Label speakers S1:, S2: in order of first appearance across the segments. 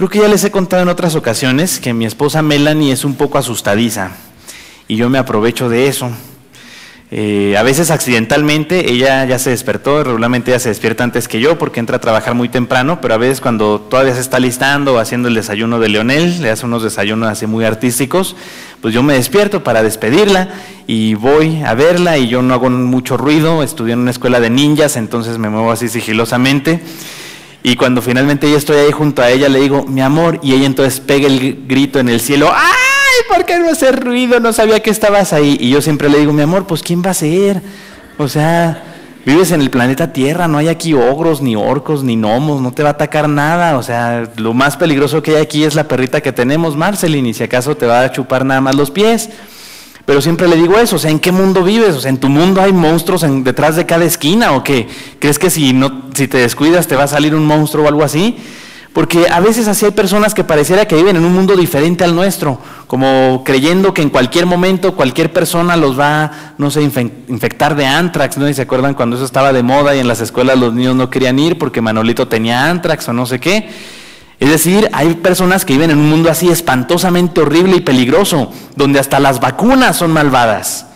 S1: Creo que ya les he contado en otras ocasiones que mi esposa Melanie es un poco asustadiza y yo me aprovecho de eso. A veces accidentalmente ella ya se despertó, regularmente ella se despierta antes que yo porque entra a trabajar muy temprano, pero a veces cuando todavía se está listando o haciendo el desayuno de Leonel, le hace unos desayunos así muy artísticos, pues yo me despierto para despedirla y voy a verla y yo no hago mucho ruido, estudié en una escuela de ninjas, entonces me muevo así sigilosamente y cuando finalmente ya estoy ahí junto a ella le digo, mi amor, y ella entonces pega el grito en el cielo, ¡ah! ¿Por qué no hacer ruido? No sabía que estabas ahí. Y yo siempre le digo, mi amor, pues ¿quién va a ser? O sea, vives en el planeta Tierra, no hay aquí ogros, ni orcos, ni gnomos, no te va a atacar nada. O sea, lo más peligroso que hay aquí es la perrita que tenemos, Marceline, y si acaso te va a chupar nada más los pies. Pero siempre le digo eso, o sea, ¿en qué mundo vives? O sea, ¿en tu mundo hay monstruos detrás de cada esquina o qué? ¿Crees que si te descuidas te va a salir un monstruo o algo así? Porque a veces así hay personas que pareciera que viven en un mundo diferente al nuestro, como creyendo que en cualquier momento cualquier persona los va, no sé, infectar de antrax, ¿no? Y se acuerdan cuando eso estaba de moda y en las escuelas los niños no querían ir porque Manolito tenía antrax o no sé qué. Es decir, hay personas que viven en un mundo así espantosamente horrible y peligroso, donde hasta las vacunas son malvadas.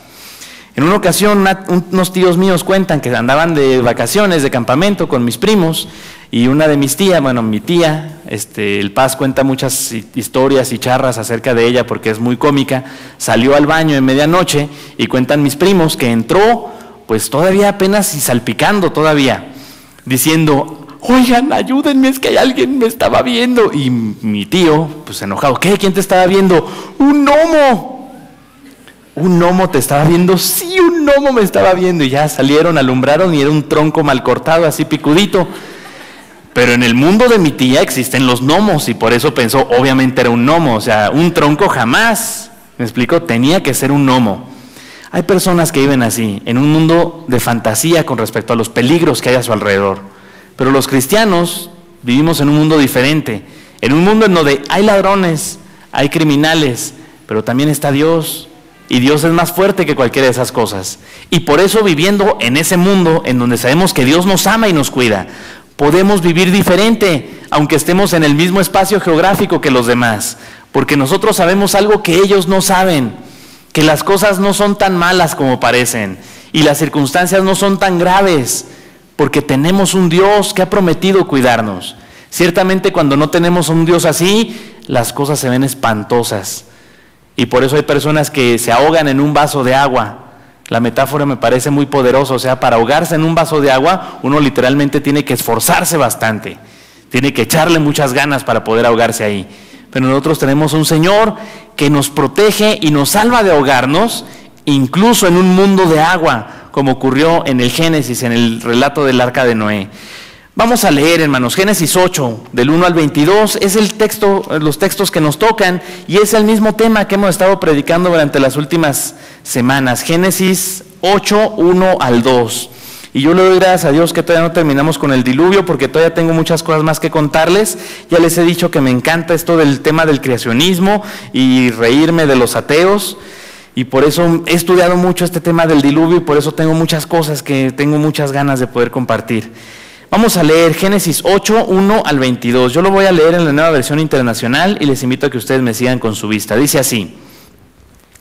S1: En una ocasión, unos tíos míos cuentan que andaban de vacaciones, de campamento con mis primos, y una de mis tías, bueno, mi tía, el Paz cuenta muchas historias y charras acerca de ella porque es muy cómica, salió al baño en medianoche y cuentan mis primos que entró, pues todavía apenas y salpicando todavía, diciendo, oigan, ayúdenme, es que hay alguien me estaba viendo. Y mi tío, pues enojado, ¿qué? ¿Quién te estaba viendo? ¡Un gnomo! ¿Un gnomo te estaba viendo? Sí, un gnomo me estaba viendo. Y ya salieron, alumbraron y era un tronco mal cortado, así picudito. Pero en el mundo de mi tía existen los gnomos y por eso pensó, obviamente era un gnomo, o sea, un tronco jamás, ¿me explico? Tenía que ser un gnomo. Hay personas que viven así, en un mundo de fantasía con respecto a los peligros que hay a su alrededor. Pero los cristianos vivimos en un mundo diferente, en un mundo en donde hay ladrones, hay criminales, pero también está Dios. Y Dios es más fuerte que cualquiera de esas cosas. Y por eso viviendo en ese mundo en donde sabemos que Dios nos ama y nos cuida, podemos vivir diferente, aunque estemos en el mismo espacio geográfico que los demás, porque nosotros sabemos algo que ellos no saben, que las cosas no son tan malas como parecen, y las circunstancias no son tan graves, porque tenemos un Dios que ha prometido cuidarnos. Ciertamente cuando no tenemos un Dios así, las cosas se ven espantosas, y por eso hay personas que se ahogan en un vaso de agua. La metáfora me parece muy poderosa, o sea, para ahogarse en un vaso de agua, uno literalmente tiene que esforzarse bastante, tiene que echarle muchas ganas para poder ahogarse ahí. Pero nosotros tenemos un Señor que nos protege y nos salva de ahogarnos, incluso en un mundo de agua, como ocurrió en el Génesis, en el relato del arca de Noé. Vamos a leer, hermanos, Génesis 8, del 1 al 22, es el texto, los textos que nos tocan, y es el mismo tema que hemos estado predicando durante las últimas semanas. Génesis 8, 1 al 2. Y yo le doy gracias a Dios que todavía no terminamos con el diluvio, porque todavía tengo muchas cosas más que contarles. Ya les he dicho que me encanta esto del tema del creacionismo y reírme de los ateos. Y por eso he estudiado mucho este tema del diluvio y por eso tengo muchas cosas que tengo muchas ganas de poder compartir. Vamos a leer Génesis 8, 1 al 22. Yo lo voy a leer en la Nueva Versión Internacional y les invito a que ustedes me sigan con su vista. Dice así: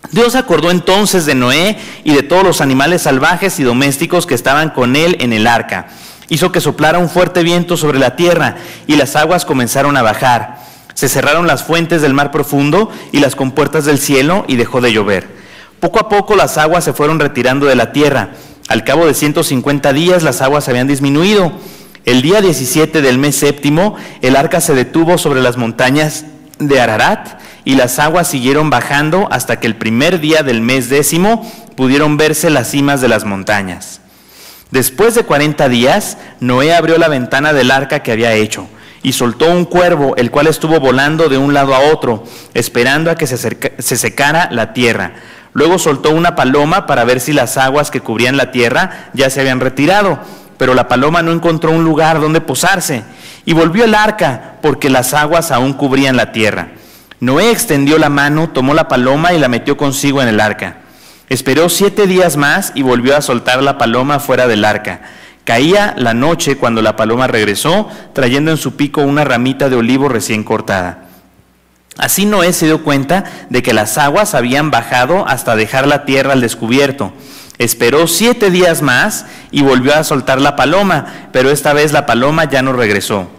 S1: Dios acordó entonces de Noé y de todos los animales salvajes y domésticos que estaban con él en el arca. Hizo que soplara un fuerte viento sobre la tierra y las aguas comenzaron a bajar. Se cerraron las fuentes del mar profundo y las compuertas del cielo y dejó de llover. Poco a poco las aguas se fueron retirando de la tierra. Al cabo de 150 días las aguas habían disminuido. El día 17 del mes séptimo, el arca se detuvo sobre las montañas de Ararat y las aguas siguieron bajando hasta que el primer día del mes décimo pudieron verse las cimas de las montañas. Después de 40 días, Noé abrió la ventana del arca que había hecho y soltó un cuervo, el cual estuvo volando de un lado a otro, esperando a que se secara la tierra. Luego soltó una paloma para ver si las aguas que cubrían la tierra ya se habían retirado, pero la paloma no encontró un lugar donde posarse, y volvió el arca, porque las aguas aún cubrían la tierra. Noé extendió la mano, tomó la paloma y la metió consigo en el arca. Esperó 7 días más y volvió a soltar la paloma fuera del arca. Caía la noche cuando la paloma regresó, trayendo en su pico una ramita de olivo recién cortada. Así Noé se dio cuenta de que las aguas habían bajado hasta dejar la tierra al descubierto. Esperó 7 días más y volvió a soltar la paloma, pero esta vez la paloma ya no regresó.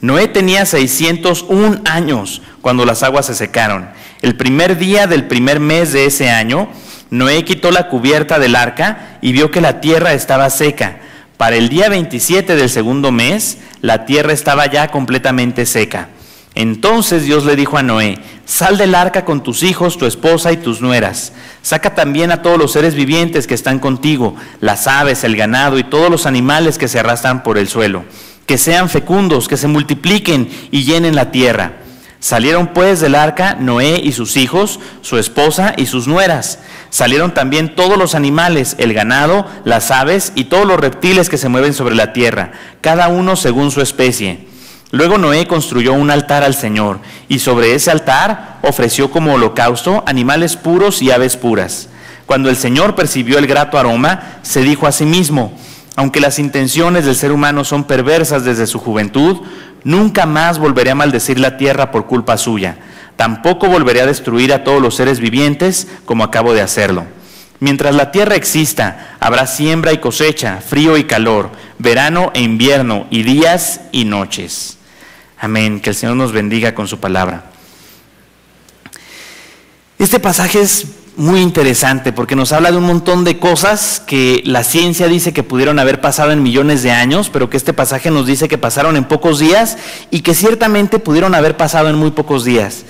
S1: Noé tenía 601 años cuando las aguas se secaron. El primer día del primer mes de ese año, Noé quitó la cubierta del arca y vio que la tierra estaba seca. Para el día 27 del segundo mes, la tierra estaba ya completamente seca. Entonces Dios le dijo a Noé: sal del arca con tus hijos, tu esposa y tus nueras. Saca también a todos los seres vivientes que están contigo, las aves, el ganado y todos los animales que se arrastran por el suelo. Que sean fecundos, que se multipliquen y llenen la tierra. Salieron pues del arca Noé y sus hijos, su esposa y sus nueras. Salieron también todos los animales, el ganado, las aves y todos los reptiles que se mueven sobre la tierra, cada uno según su especie. Luego Noé construyó un altar al Señor, y sobre ese altar ofreció como holocausto animales puros y aves puras. Cuando el Señor percibió el grato aroma, se dijo a sí mismo: aunque las intenciones del ser humano son perversas desde su juventud, nunca más volveré a maldecir la tierra por culpa suya. Tampoco volveré a destruir a todos los seres vivientes como acabo de hacerlo. Mientras la tierra exista, habrá siembra y cosecha, frío y calor, verano e invierno, y días y noches. Amén. Que el Señor nos bendiga con su palabra. Este pasaje es muy interesante porque nos habla de un montón de cosas que la ciencia dice que pudieron haber pasado en millones de años, pero que este pasaje nos dice que pasaron en pocos días y que ciertamente pudieron haber pasado en muy pocos días.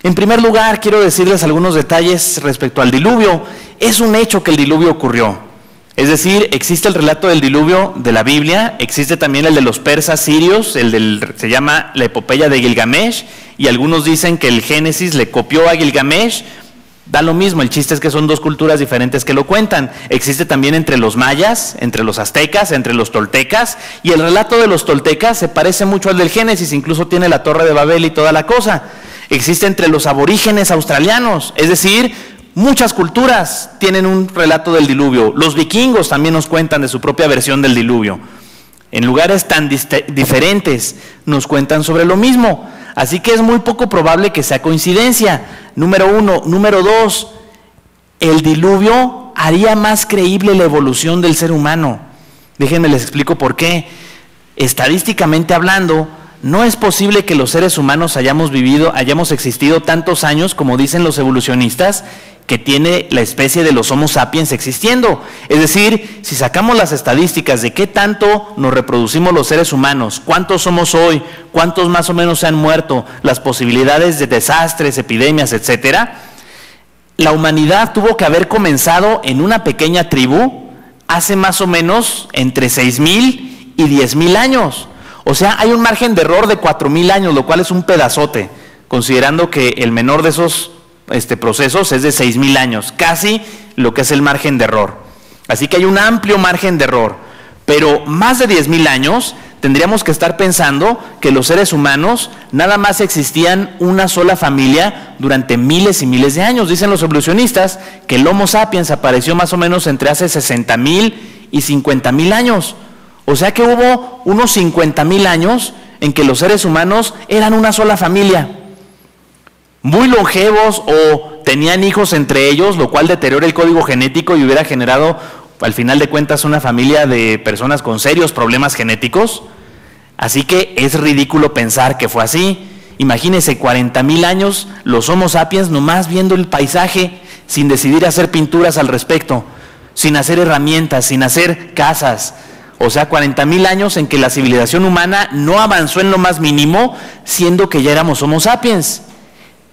S1: En primer lugar, quiero decirles algunos detalles respecto al diluvio. Es un hecho que el diluvio ocurrió. Es decir, existe el relato del diluvio de la Biblia, existe también el de los persas sirios, se llama la epopeya de Gilgamesh, y algunos dicen que el Génesis le copió a Gilgamesh. Da lo mismo, el chiste es que son dos culturas diferentes que lo cuentan. Existe también entre los mayas, entre los aztecas, entre los toltecas, y el relato de los toltecas se parece mucho al del Génesis, incluso tiene la Torre de Babel y toda la cosa. Existe entre los aborígenes australianos, es decir, muchas culturas tienen un relato del diluvio. Los vikingos también nos cuentan de su propia versión del diluvio. En lugares tan diferentes nos cuentan sobre lo mismo. Así que es muy poco probable que sea coincidencia. Número uno. Número dos, el diluvio haría más creíble la evolución del ser humano. Déjenme les explico por qué. Estadísticamente hablando, no es posible que los seres humanos hayamos existido tantos años como dicen los evolucionistas que tiene la especie de los Homo sapiens existiendo. Es decir, si sacamos las estadísticas de qué tanto nos reproducimos los seres humanos, cuántos somos hoy, cuántos más o menos se han muerto, las posibilidades de desastres, epidemias, etcétera, la humanidad tuvo que haber comenzado en una pequeña tribu hace más o menos entre 6,000 y 10,000 años. O sea, hay un margen de error de 4,000 años, lo cual es un pedazote, considerando que el menor de esos procesos es de 6,000 años, casi lo que es el margen de error. Así que hay un amplio margen de error, pero más de 10,000 años tendríamos que estar pensando que los seres humanos nada más existían una sola familia durante miles y miles de años. Dicen los evolucionistas que el Homo sapiens apareció más o menos entre hace 60,000 y 50,000 años. O sea que hubo unos 50,000 años en que los seres humanos eran una sola familia, muy longevos o tenían hijos entre ellos, lo cual deteriora el código genético y hubiera generado, al final de cuentas, una familia de personas con serios problemas genéticos. Así que es ridículo pensar que fue así. Imagínense 40,000 años los Homo sapiens nomás viendo el paisaje sin decidir hacer pinturas al respecto, sin hacer herramientas, sin hacer casas. O sea, 40,000 años en que la civilización humana no avanzó en lo más mínimo, siendo que ya éramos Homo sapiens.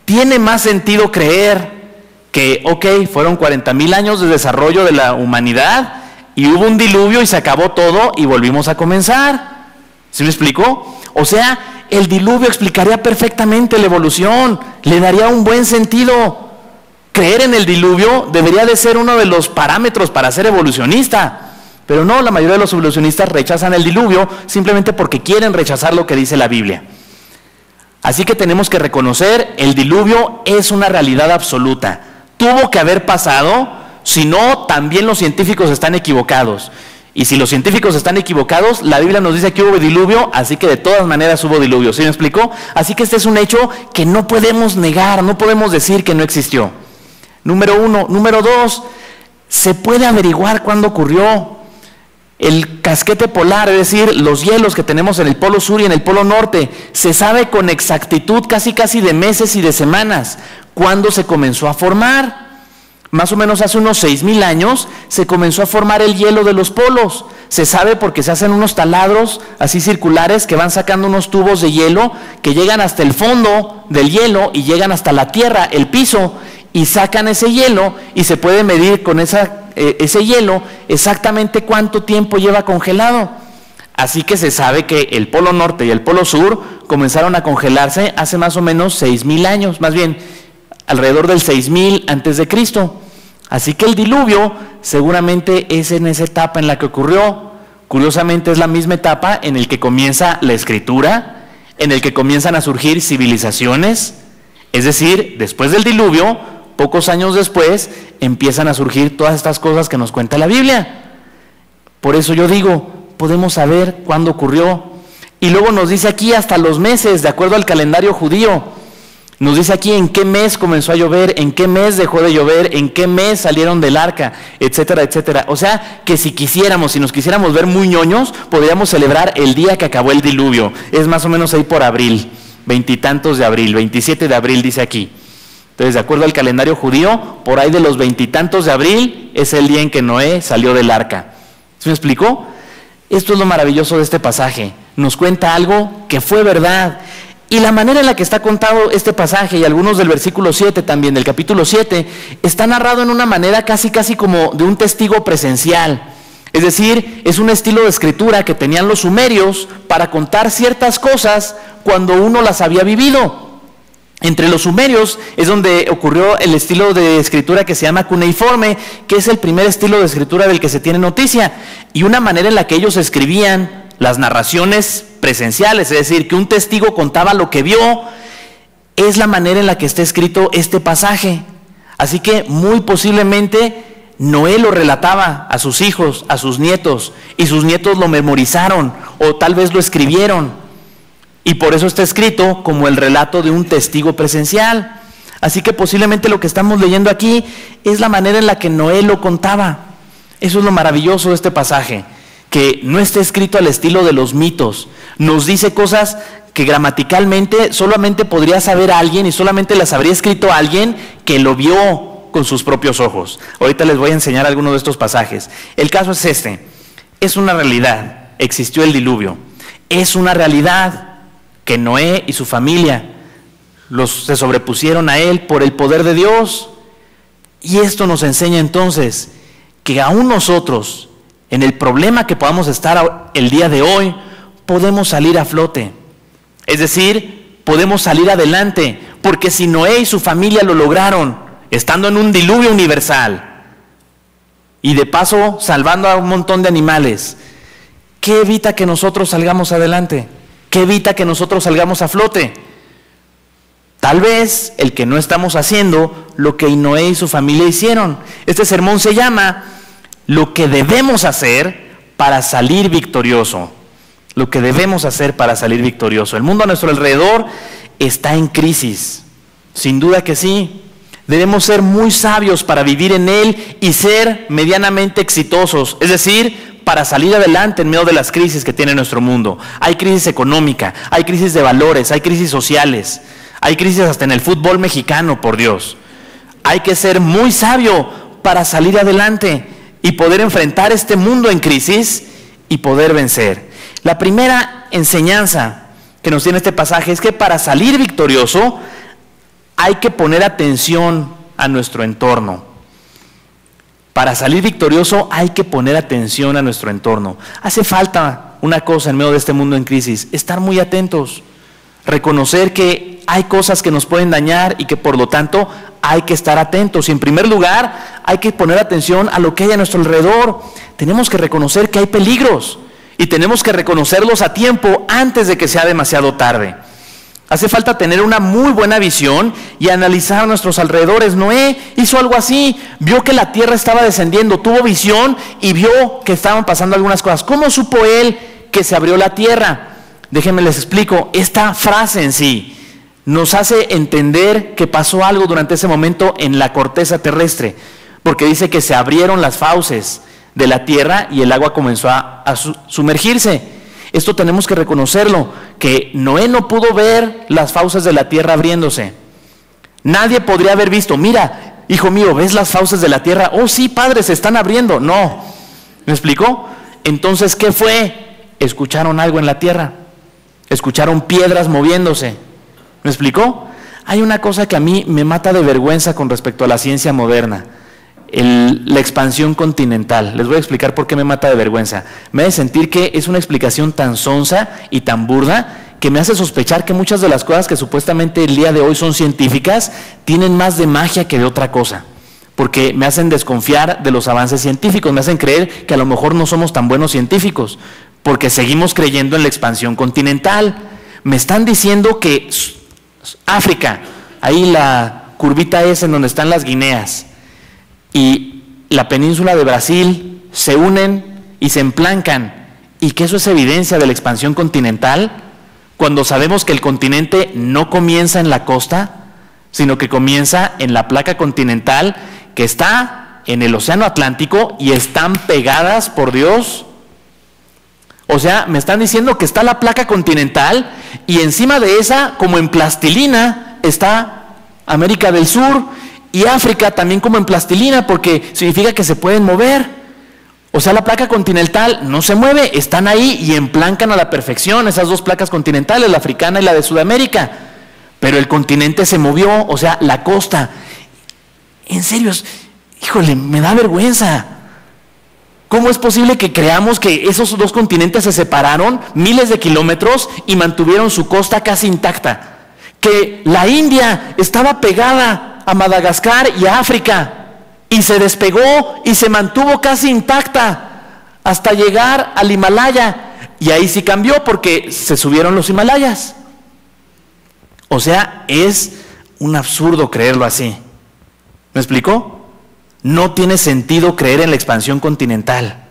S1: Tiene más sentido creer que, fueron 40,000 años de desarrollo de la humanidad y hubo un diluvio y se acabó todo y volvimos a comenzar. ¿Sí me explico? O sea, el diluvio explicaría perfectamente la evolución, le daría un buen sentido. Creer en el diluvio debería de ser uno de los parámetros para ser evolucionista. Pero no, la mayoría de los evolucionistas rechazan el diluvio simplemente porque quieren rechazar lo que dice la Biblia. Así que tenemos que reconocer, el diluvio es una realidad absoluta. Tuvo que haber pasado, si no, también los científicos están equivocados. Y si los científicos están equivocados, la Biblia nos dice que hubo diluvio, así que de todas maneras hubo diluvio. ¿Sí me explicó? Así que este es un hecho que no podemos negar, no podemos decir que no existió. Número 1. Número 2, se puede averiguar cuándo ocurrió. El casquete polar, es decir, los hielos que tenemos en el polo sur y en el polo norte, se sabe con exactitud casi de meses y de semanas cuándo se comenzó a formar. Más o menos hace unos 6,000 años se comenzó a formar el hielo de los polos. Se sabe porque se hacen unos taladros así circulares que van sacando unos tubos de hielo que llegan hasta el fondo del hielo y llegan hasta la tierra, el piso, y sacan ese hielo y se puede medir con ese hielo exactamente cuánto tiempo lleva congelado. Así que se sabe que el polo norte y el polo sur comenzaron a congelarse hace más o menos 6,000 años, más bien alrededor del 6,000 antes de Cristo. Así que el diluvio seguramente es en esa etapa en la que ocurrió. Curiosamente es la misma etapa en la que comienza la escritura, en el que comienzan a surgir civilizaciones. Es decir, después del diluvio, pocos años después, empiezan a surgir todas estas cosas que nos cuenta la Biblia. Por eso yo digo, podemos saber cuándo ocurrió. Y luego nos dice aquí hasta los meses, de acuerdo al calendario judío. Nos dice aquí en qué mes comenzó a llover, en qué mes dejó de llover, en qué mes salieron del arca, etcétera, etcétera. O sea, que si quisiéramos, si nos quisiéramos ver muy ñoños, podríamos celebrar el día que acabó el diluvio. Es más o menos ahí por abril, 20 y tantos de abril, 27 de abril dice aquí. Entonces, de acuerdo al calendario judío, por ahí de los 20 y tantos de abril es el día en que Noé salió del arca. ¿Se me explicó? Esto es lo maravilloso de este pasaje. Nos cuenta algo que fue verdad. Y la manera en la que está contado este pasaje, y algunos del versículo 7 también, del capítulo 7, está narrado en una manera casi como de un testigo presencial. Es decir, es un estilo de escritura que tenían los sumerios para contar ciertas cosas cuando uno las había vivido. Entre los sumerios es donde ocurrió el estilo de escritura que se llama cuneiforme, que es el primer estilo de escritura del que se tiene noticia, y una manera en la que ellos escribían las narraciones presenciales, es decir, que un testigo contaba lo que vio, es la manera en la que está escrito este pasaje. Así que muy posiblemente Noé lo relataba a sus hijos, a sus nietos, y sus nietos lo memorizaron, o tal vez lo escribieron, y por eso está escrito como el relato de un testigo presencial. Así que posiblemente lo que estamos leyendo aquí es la manera en la que Noé lo contaba. Eso es lo maravilloso de este pasaje, que no está escrito al estilo de los mitos. Nos dice cosas que gramaticalmente solamente podría saber alguien, y solamente las habría escrito alguien que lo vio con sus propios ojos. Ahorita les voy a enseñar algunos de estos pasajes. El caso es este: es una realidad, existió el diluvio. Es una realidad que Noé y su familia se sobrepusieron a él por el poder de Dios. Y esto nos enseña entonces que aún nosotros, en el problema que podamos estar el día de hoy, podemos salir a flote. Es decir, podemos salir adelante, porque si Noé y su familia lo lograron, estando en un diluvio universal, y de paso salvando a un montón de animales, ¿qué evita que nosotros salgamos adelante? ¿Qué evita que nosotros salgamos a flote? Tal vez el que no estamos haciendo lo que Noé y su familia hicieron. Este sermón se llama lo que debemos hacer para salir victorioso. Lo que debemos hacer para salir victorioso. El mundo a nuestro alrededor está en crisis. Sin duda que sí. Debemos ser muy sabios para vivir en él y ser medianamente exitosos. Es decir, para salir adelante en medio de las crisis que tiene nuestro mundo. Hay crisis económica, hay crisis de valores, hay crisis sociales, hay crisis hasta en el fútbol mexicano, por Dios. Hay que ser muy sabio para salir adelante y poder enfrentar este mundo en crisis y poder vencer. La primera enseñanza que nos tiene este pasaje es que para salir victorioso hay que poner atención a nuestro entorno. Para salir victorioso hay que poner atención a nuestro entorno. Hace falta una cosa en medio de este mundo en crisis: estar muy atentos, reconocer que hay cosas que nos pueden dañar y que por lo tanto hay que estar atentos. Y en primer lugar hay que poner atención a lo que hay a nuestro alrededor. Tenemos que reconocer que hay peligros y tenemos que reconocerlos a tiempo antes de que sea demasiado tarde. Hace falta tener una muy buena visión y analizar a nuestros alrededores. Noé hizo algo así, vio que la tierra estaba descendiendo, tuvo visión y vio que estaban pasando algunas cosas. ¿Cómo supo él que se abrió la tierra? Déjenme les explico, esta frase en sí nos hace entender que pasó algo durante ese momento en la corteza terrestre, porque dice que se abrieron las fauces de la tierra y el agua comenzó a sumergirse. Esto tenemos que reconocerlo, que Noé no pudo ver las fauces de la tierra abriéndose. Nadie podría haber visto, mira, hijo mío, ¿ves las fauces de la tierra? Oh sí, padre, se están abriendo. No, ¿me explicó? Entonces, ¿qué fue? Escucharon algo en la tierra, escucharon piedras moviéndose. ¿Me explicó? Hay una cosa que a mí me mata de vergüenza con respecto a la ciencia moderna. La expansión continental. Les voy a explicar por qué me mata de vergüenza. Me hace sentir que es una explicación tan sonsa y tan burda que me hace sospechar que muchas de las cosas que supuestamente el día de hoy son científicas tienen más de magia que de otra cosa, porque me hacen desconfiar de los avances científicos, me hacen creer que a lo mejor no somos tan buenos científicos, porque seguimos creyendo en la expansión continental. Me están diciendo que África, ahí la curvita esa en donde están las Guineas, y la península de Brasil se unen y se emplancan, y que eso es evidencia de la expansión continental, cuando sabemos que el continente no comienza en la costa, sino que comienza en la placa continental que está en el océano Atlántico y están pegadas por Dios. O sea, me están diciendo que está la placa continental y encima de esa, como en plastilina, está América del Sur y África también como en plastilina, porque significa que se pueden mover. O sea, la placa continental no se mueve, están ahí y emplancan a la perfección esas dos placas continentales, la africana y la de Sudamérica. Pero el continente se movió, o sea, la costa. En serio, híjole, me da vergüenza. ¿Cómo es posible que creamos que esos dos continentes se separaron miles de kilómetros y mantuvieron su costa casi intacta? Que la India estaba pegada a Madagascar y a África y se despegó y se mantuvo casi intacta hasta llegar al Himalaya, y ahí sí cambió porque se subieron los Himalayas. O sea, es un absurdo creerlo así. ¿Me explicó? No tiene sentido creer en la expansión continental.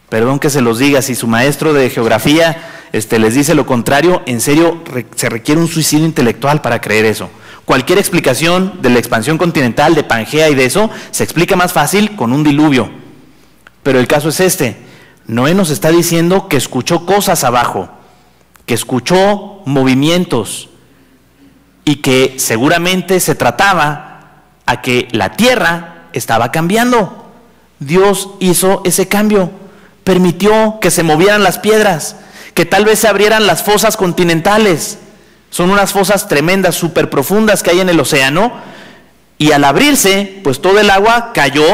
S1: Perdón que se los diga, si su maestro de geografía les dice lo contrario, en serio se requiere un suicidio intelectual para creer eso. Cualquier explicación de la expansión continental, de Pangea y de eso, se explica más fácil con un diluvio. Pero el caso es este. Noé nos está diciendo que escuchó cosas abajo, que escuchó movimientos y que seguramente se trataba a que la tierra estaba cambiando. Dios hizo ese cambio, permitió que se movieran las piedras, que tal vez se abrieran las fosas continentales. Son unas fosas tremendas, súper profundas que hay en el océano, y al abrirse, pues todo el agua cayó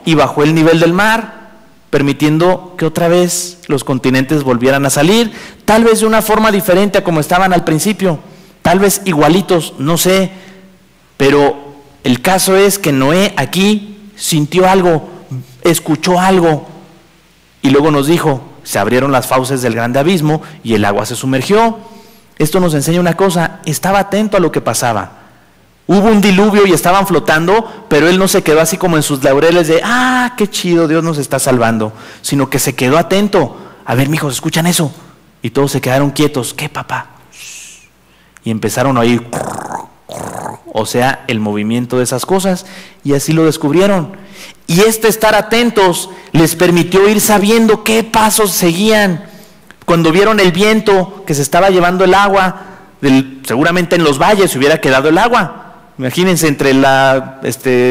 S1: y bajó el nivel del mar, permitiendo que otra vez los continentes volvieran a salir, tal vez de una forma diferente a como estaban al principio, tal vez igualitos, no sé, pero el caso es que Noé aquí sintió algo, escuchó algo, y luego nos dijo, se abrieron las fauces del grande abismo y el agua se sumergió. Esto nos enseña una cosa, estaba atento a lo que pasaba. Hubo un diluvio y estaban flotando, pero él no se quedó así como en sus laureles de, qué chido, Dios nos está salvando, sino que se quedó atento. A ver, mijos, ¿escuchan eso? Y todos se quedaron quietos. ¿Qué, papá? Y empezaron a oír, o sea, el movimiento de esas cosas, y así lo descubrieron. Y estar atentos les permitió ir sabiendo qué pasos seguían. Cuando vieron el viento que se estaba llevando el agua, seguramente en los valles se hubiera quedado el agua. Imagínense, entre la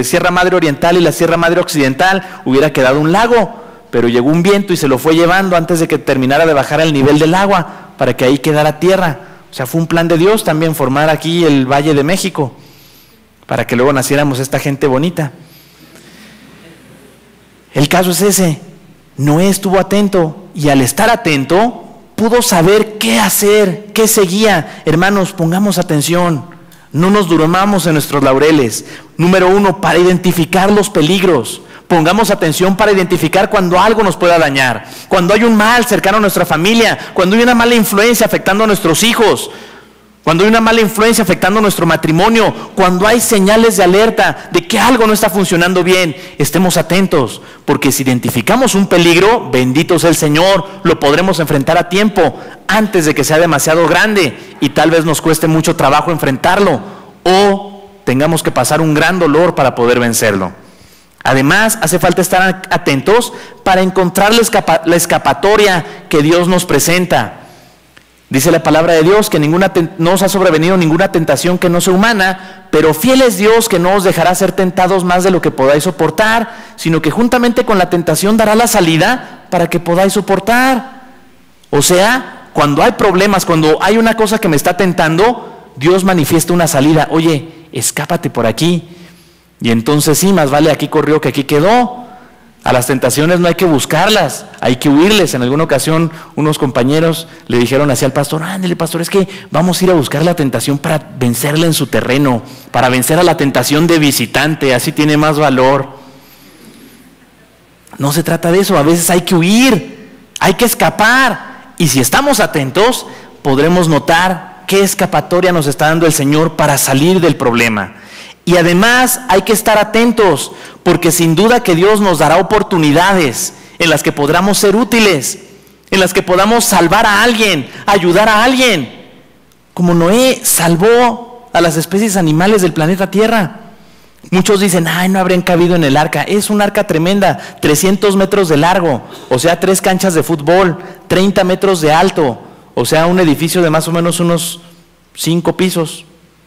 S1: Sierra Madre Oriental y la Sierra Madre Occidental hubiera quedado un lago, pero llegó un viento y se lo fue llevando antes de que terminara de bajar el nivel del agua, para que ahí quedara tierra. O sea, fue un plan de Dios también formar aquí el Valle de México, para que luego naciéramos esta gente bonita. El caso es ese, Noé estuvo atento, y al estar atento pudo saber qué hacer, qué seguía. Hermanos, pongamos atención, no nos durmamos en nuestros laureles. Número uno, para identificar los peligros. Pongamos atención para identificar cuando algo nos pueda dañar, cuando hay un mal cercano a nuestra familia, cuando hay una mala influencia afectando a nuestros hijos. cuando hay una mala influencia afectando nuestro matrimonio, cuando hay señales de alerta de que algo no está funcionando bien, estemos atentos, porque si identificamos un peligro, bendito sea el Señor, lo podremos enfrentar a tiempo, antes de que sea demasiado grande y tal vez nos cueste mucho trabajo enfrentarlo, o tengamos que pasar un gran dolor para poder vencerlo. Además, hace falta estar atentos para encontrar la escapatoria que Dios nos presenta. Dice la palabra de Dios que no os ha sobrevenido ninguna tentación que no sea humana, pero fiel es Dios que no os dejará ser tentados más de lo que podáis soportar, sino que juntamente con la tentación dará la salida para que podáis soportar. O sea, cuando hay problemas, cuando hay una cosa que me está tentando, Dios manifiesta una salida. Oye, escápate por aquí. Y entonces sí, más vale aquí corrió que aquí quedó. A las tentaciones no hay que buscarlas, hay que huirles. En alguna ocasión unos compañeros le dijeron así al pastor: ándale pastor, es que vamos a ir a buscar la tentación para vencerla en su terreno, para vencer a la tentación de visitante, así tiene más valor. No se trata de eso, a veces hay que huir, hay que escapar. Y si estamos atentos, podremos notar qué escapatoria nos está dando el Señor para salir del problema. Y además hay que estar atentos, porque sin duda que Dios nos dará oportunidades en las que podamos ser útiles, en las que podamos salvar a alguien, ayudar a alguien, como Noé salvó a las especies animales del planeta Tierra. Muchos dicen: ay, no habrían cabido en el arca. Es un arca tremenda, 300 metros de largo, o sea 3 canchas de fútbol, 30 metros de alto, o sea un edificio de más o menos unos 5 pisos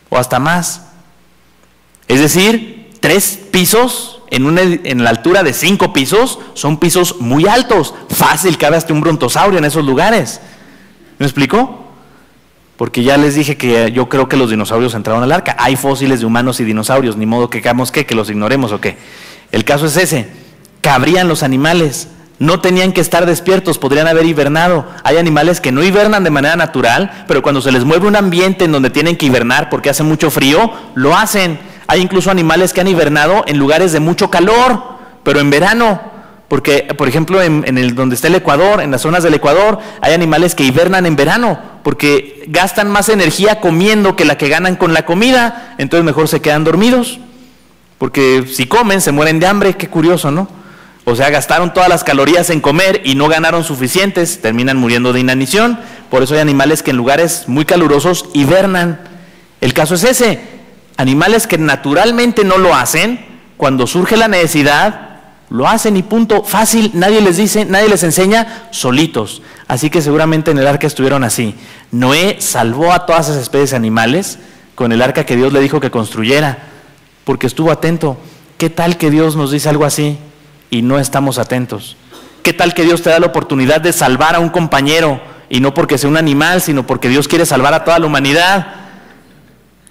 S1: o hasta más. Es decir, 3 pisos en la altura de 5 pisos son pisos muy altos. Fácil cabe hasta un brontosaurio en esos lugares. ¿Me explico? Porque ya les dije que yo creo que los dinosaurios entraron al arca. Hay fósiles de humanos y dinosaurios, ni modo que los ignoremos o qué. El caso es ese: cabrían los animales, no tenían que estar despiertos, podrían haber hibernado. Hay animales que no hibernan de manera natural, pero cuando se les mueve un ambiente en donde tienen que hibernar porque hace mucho frío, lo hacen. Hay incluso animales que han hibernado en lugares de mucho calor, pero en verano, porque por ejemplo donde está el Ecuador, en las zonas del Ecuador, hay animales que hibernan en verano, porque gastan más energía comiendo que la que ganan con la comida, entonces mejor se quedan dormidos, porque si comen se mueren de hambre. Qué curioso, ¿no? O sea, gastaron todas las calorías en comer y no ganaron suficientes, terminan muriendo de inanición. Por eso hay animales que en lugares muy calurosos hibernan. El caso es ese: animales que naturalmente no lo hacen, cuando surge la necesidad, lo hacen y punto. Fácil, nadie les dice, nadie les enseña, solitos. Así que seguramente en el arca estuvieron así. Noé salvó a todas esas especies animales con el arca que Dios le dijo que construyera, porque estuvo atento. ¿Qué tal que Dios nos dice algo así y no estamos atentos? ¿Qué tal que Dios te da la oportunidad de salvar a un compañero, y no porque sea un animal, sino porque Dios quiere salvar a toda la humanidad,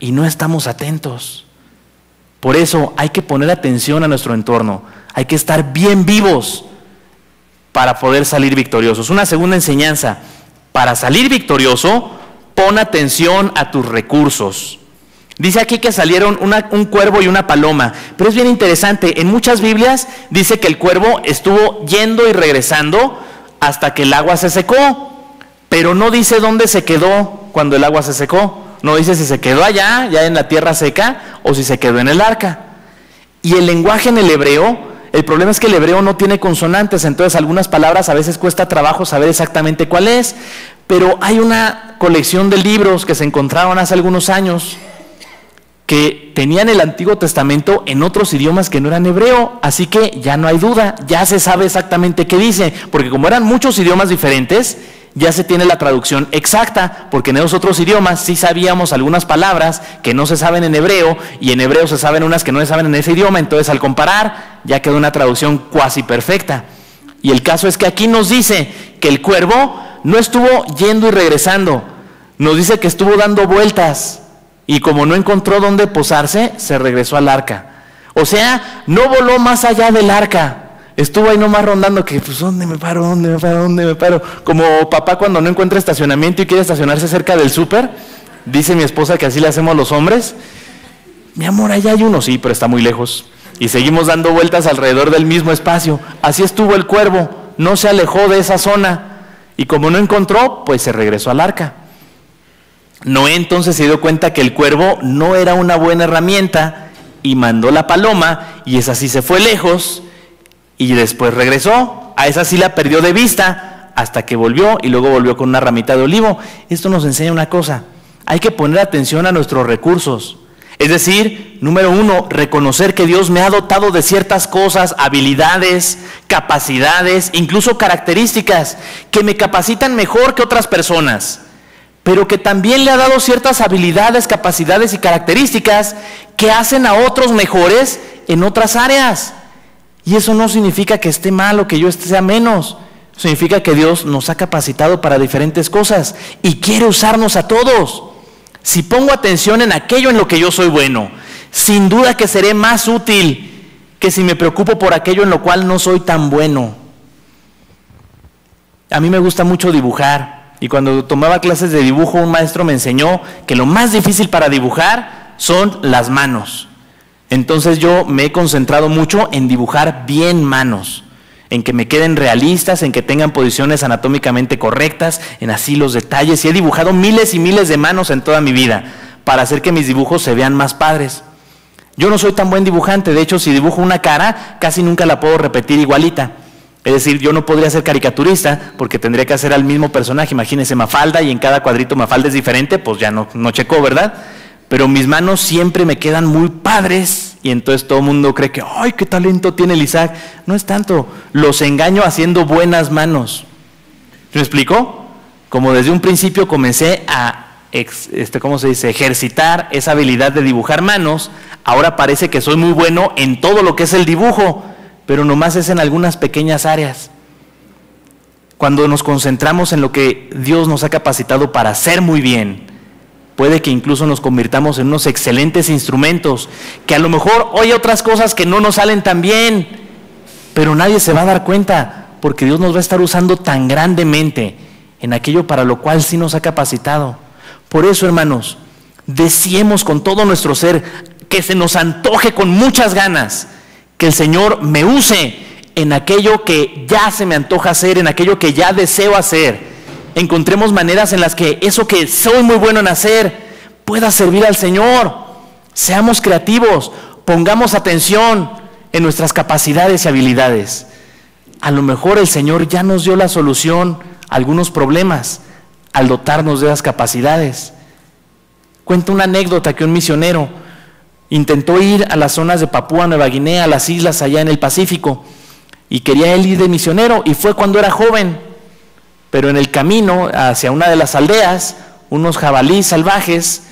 S1: y no estamos atentos? Por eso hay que poner atención a nuestro entorno, hay que estar bien vivos para poder salir victoriosos. Una segunda enseñanza: para salir victorioso, pon atención a tus recursos. Dice aquí que salieron un cuervo y una paloma, pero es bien interesante. En muchas Biblias dice que el cuervo estuvo yendo y regresando hasta que el agua se secó, pero no dice dónde se quedó cuando el agua se secó. No dice si se quedó allá, ya en la tierra seca, o si se quedó en el arca. Y el lenguaje en el hebreo, el problema es que el hebreo no tiene consonantes, entonces algunas palabras a veces cuesta trabajo saber exactamente cuál es. Pero hay una colección de libros que se encontraron hace algunos años que tenían el Antiguo Testamento en otros idiomas que no eran hebreo, así que ya no hay duda, ya se sabe exactamente qué dice, porque como eran muchos idiomas diferentes, ya se tiene la traducción exacta, porque en esos otros idiomas sí sabíamos algunas palabras que no se saben en hebreo, y en hebreo se saben unas que no se saben en ese idioma, entonces al comparar ya quedó una traducción cuasi perfecta. Y el caso es que aquí nos dice que el cuervo no estuvo yendo y regresando, nos dice que estuvo dando vueltas, y como no encontró dónde posarse, se regresó al arca. O sea, no voló más allá del arca. Estuvo ahí nomás rondando que, pues, ¿dónde me paro? ¿Dónde me paro? ¿Dónde me paro? Como papá cuando no encuentra estacionamiento y quiere estacionarse cerca del súper. Dice mi esposa que así le hacemos los hombres. Mi amor, allá hay uno. Sí, pero está muy lejos. Y seguimos dando vueltas alrededor del mismo espacio. Así estuvo el cuervo. No se alejó de esa zona. Y como no encontró, pues se regresó al arca. Noé entonces se dio cuenta que el cuervo no era una buena herramienta y mandó la paloma, y esa sí se fue lejos y después regresó. A esa sí la perdió de vista hasta que volvió, y luego volvió con una ramita de olivo. Esto nos enseña una cosa: hay que poner atención a nuestros recursos. Es decir, número uno, reconocer que Dios me ha dotado de ciertas cosas, habilidades, capacidades, incluso características que me capacitan mejor que otras personas, pero que también le ha dado ciertas habilidades, capacidades y características que hacen a otros mejores en otras áreas. Y eso no significa que esté mal o que yo sea menos. Significa que Dios nos ha capacitado para diferentes cosas y quiere usarnos a todos. Si pongo atención en aquello en lo que yo soy bueno, sin duda que seré más útil que si me preocupo por aquello en lo cual no soy tan bueno. A mí me gusta mucho dibujar, y cuando tomaba clases de dibujo, un maestro me enseñó que lo más difícil para dibujar son las manos. Entonces yo me he concentrado mucho en dibujar bien manos, en que me queden realistas, en que tengan posiciones anatómicamente correctas, en así los detalles, y he dibujado miles y miles de manos en toda mi vida para hacer que mis dibujos se vean más padres. Yo no soy tan buen dibujante, de hecho si dibujo una cara casi nunca la puedo repetir igualita. Es decir, yo no podría ser caricaturista porque tendría que hacer al mismo personaje. Imagínense Mafalda, y en cada cuadrito Mafalda es diferente, pues ya no checó, ¿verdad? Pero mis manos siempre me quedan muy padres, y entonces todo el mundo cree que ¡ay, qué talento tiene el Isaac! No es tanto, los engaño haciendo buenas manos. ¿Me explico? Como desde un principio comencé a ¿cómo se dice?, ejercitar esa habilidad de dibujar manos, ahora parece que soy muy bueno en todo lo que es el dibujo, pero nomás es en algunas pequeñas áreas. Cuando nos concentramos en lo que Dios nos ha capacitado para hacer muy bien, puede que incluso nos convirtamos en unos excelentes instrumentos, que a lo mejor hoy hay otras cosas que no nos salen tan bien, pero nadie se va a dar cuenta, porque Dios nos va a estar usando tan grandemente en aquello para lo cual sí nos ha capacitado. Por eso, hermanos, deseemos con todo nuestro ser, que se nos antoje con muchas ganas, que el Señor me use en aquello que ya se me antoja hacer, en aquello que ya deseo hacer. Encontremos maneras en las que eso que soy muy bueno en hacer pueda servir al Señor. Seamos creativos, pongamos atención en nuestras capacidades y habilidades. A lo mejor el Señor ya nos dio la solución a algunos problemas al dotarnos de esas capacidades. Cuento una anécdota que un misionero intentó ir a las zonas de Papúa Nueva Guinea, a las islas allá en el Pacífico, y quería él ir de misionero, y fue cuando era joven. Pero en el camino hacia una de las aldeas, unos jabalíes salvajes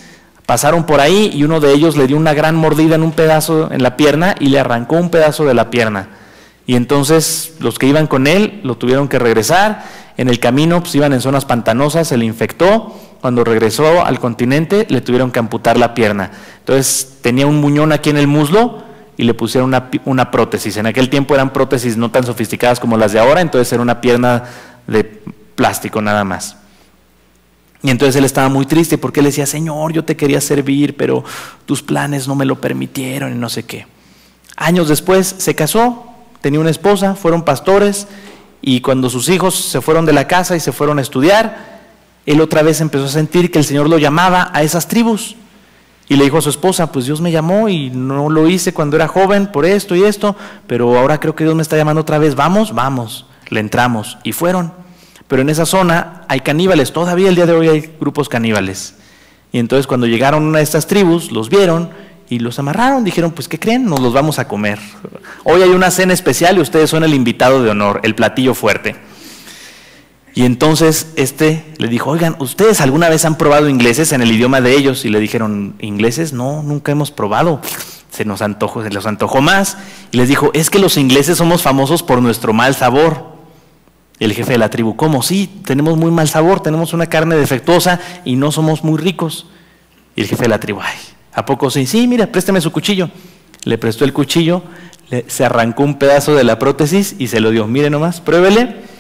S1: pasaron por ahí, y uno de ellos le dio una gran mordida en un pedazo en la pierna y le arrancó un pedazo de la pierna. Y entonces los que iban con él lo tuvieron que regresar. En el camino pues iban en zonas pantanosas, se le infectó. Cuando regresó al continente le tuvieron que amputar la pierna. Entonces tenía un muñón aquí en el muslo y le pusieron una prótesis. En aquel tiempo eran prótesis no tan sofisticadas como las de ahora, entonces era una pierna de plástico nada más. Y entonces él estaba muy triste porque él decía: Señor, yo te quería servir, pero tus planes no me lo permitieron y no sé qué. Años después se casó, tenía una esposa, fueron pastores, y cuando sus hijos se fueron de la casa y se fueron a estudiar, él otra vez empezó a sentir que el Señor lo llamaba a esas tribus. Y le dijo a su esposa: pues Dios me llamó y no lo hice cuando era joven por esto y esto, pero ahora creo que Dios me está llamando otra vez. Vamos, vamos. Le entramos y fueron. Pero en esa zona hay caníbales, todavía el día de hoy hay grupos caníbales. Y entonces cuando llegaron a una de estas tribus, los vieron y los amarraron. Dijeron: pues ¿qué creen? Nos los vamos a comer. Hoy hay una cena especial y ustedes son el invitado de honor, el platillo fuerte. Y entonces le dijo: oigan, ¿ustedes alguna vez han probado ingleses en el idioma de ellos? Y le dijeron: ¿ingleses? No, nunca hemos probado. Se les antojó más. Y les dijo: es que los ingleses somos famosos por nuestro mal sabor. Y el jefe de la tribu: ¿cómo? Sí, tenemos muy mal sabor, tenemos una carne defectuosa y no somos muy ricos. Y el jefe de la tribu: ay, ¿a poco sí? Sí, mira, présteme su cuchillo. Le prestó el cuchillo, se arrancó un pedazo de la prótesis y se lo dio. Mire nomás, pruébele.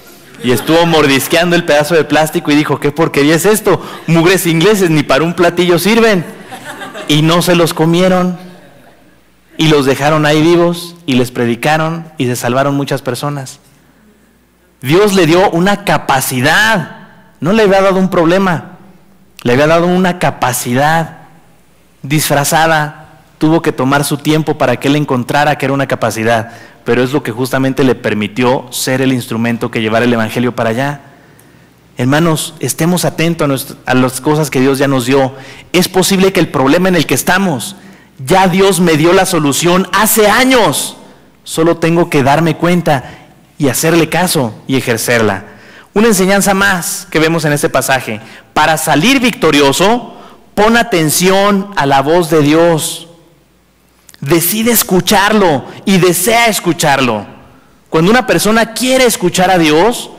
S1: Y estuvo mordisqueando el pedazo de plástico y dijo: ¿qué porquería es esto? Mugres ingleses, ni para un platillo sirven. Y no se los comieron. Y los dejaron ahí vivos y les predicaron y se salvaron muchas personas. Dios le dio una capacidad, no le había dado un problema. Le había dado una capacidad disfrazada. Tuvo que tomar su tiempo para que él encontrara que era una capacidad, pero es lo que justamente le permitió ser el instrumento que llevara el evangelio para allá. Hermanos, estemos atentos a las cosas que Dios ya nos dio. Es posible que el problema en el que estamos, ya Dios me dio la solución hace años. Solo tengo que darme cuenta y hacerle caso y ejercerla. Una enseñanza más que vemos en este pasaje. Para salir victorioso, pon atención a la voz de Dios. Decide escucharlo y desea escucharlo. Cuando una persona quiere escuchar a Dios,